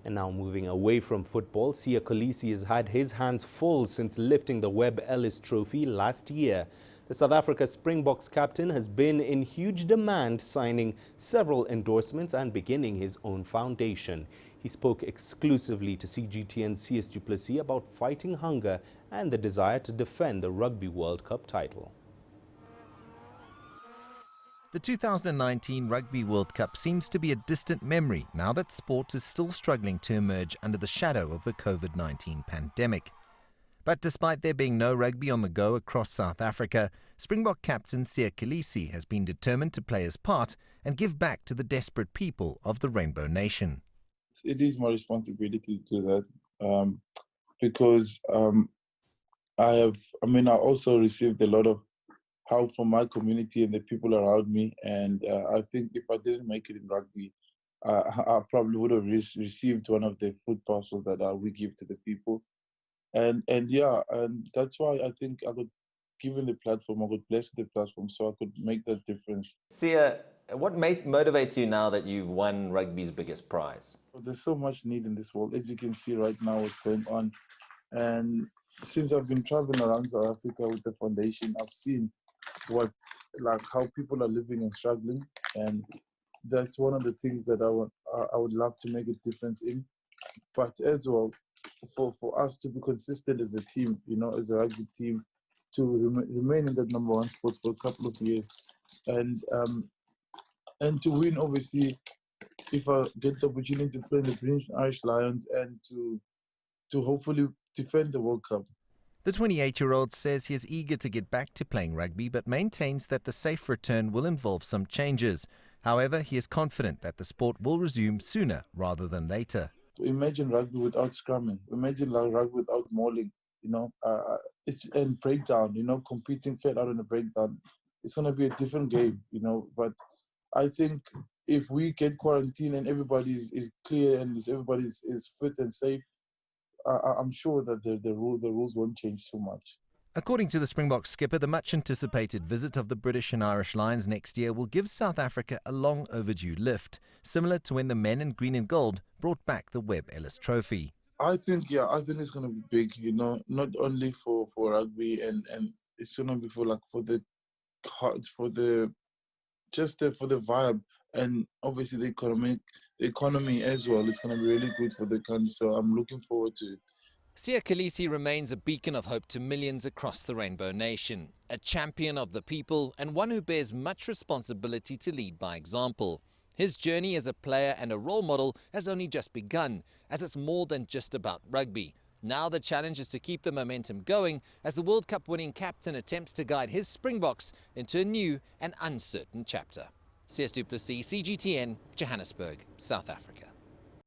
And now moving away from football, Siya Kolisi has had his hands full since lifting the Webb Ellis trophy last year. The South Africa Springboks captain has been in huge demand, signing several endorsements and beginning his own foundation. He spoke exclusively to CGTN's Sias Plessis about fighting hunger and the desire to defend the Rugby World Cup title. The 2019 Rugby World Cup seems to be a distant memory now that sport is still struggling to emerge under the shadow of the COVID-19 pandemic. But despite there being no rugby on the go across South Africa, Springbok captain Siya Kolisi has been determined to play his part and give back to the desperate people of the Rainbow Nation. It is my responsibility to do that because I also received a lot of help from my community and the people around me, and I think if I didn't make it in rugby, I probably would have received one of the food parcels that we give to the people, and that's why I think I got given the platform, I got blessed with the platform, so I could make that difference. Siya, what motivates you now that you've won rugby's biggest prize? There's so much need in this world, as you can see right now what's going on, and since I've been traveling around South Africa with the foundation, I've seen how people are living and struggling, and that's one of the things that I would love to make a difference in. But as well, for us to be consistent as a team, as a rugby team, to remain in that #1 spot for a couple of years, and to win, obviously, if I get the opportunity to play in the British Irish Lions and to hopefully defend the World Cup. The 28-year-old says he is eager to get back to playing rugby, but maintains that the safe return will involve some changes. However, he is confident that the sport will resume sooner rather than later. Imagine rugby without scrumming. Imagine rugby without mauling. It's and breakdown. Competing flat out in a breakdown. It's going to be a different game. But I think if we get quarantined and everybody is clear and everybody is fit and safe, I'm sure that the rules won't change too much. According to the Springbok skipper, the much-anticipated visit of the British and Irish Lions next year will give South Africa a long overdue lift, similar to when the men in green and gold brought back the Webb Ellis trophy. I think it's going to be big, not only for rugby and it's going to be for the vibe, and obviously the economy as well. It's going to be really good for the country, so I'm looking forward to it. Siya Kolisi remains a beacon of hope to millions across the Rainbow Nation, a champion of the people and one who bears much responsibility to lead by example. His journey as a player and a role model has only just begun, as it's more than just about rugby. Now the challenge is to keep the momentum going as the World Cup winning captain attempts to guide his Springboks into a new and uncertain chapter. Sias Plessis, CGTN, Johannesburg, South Africa.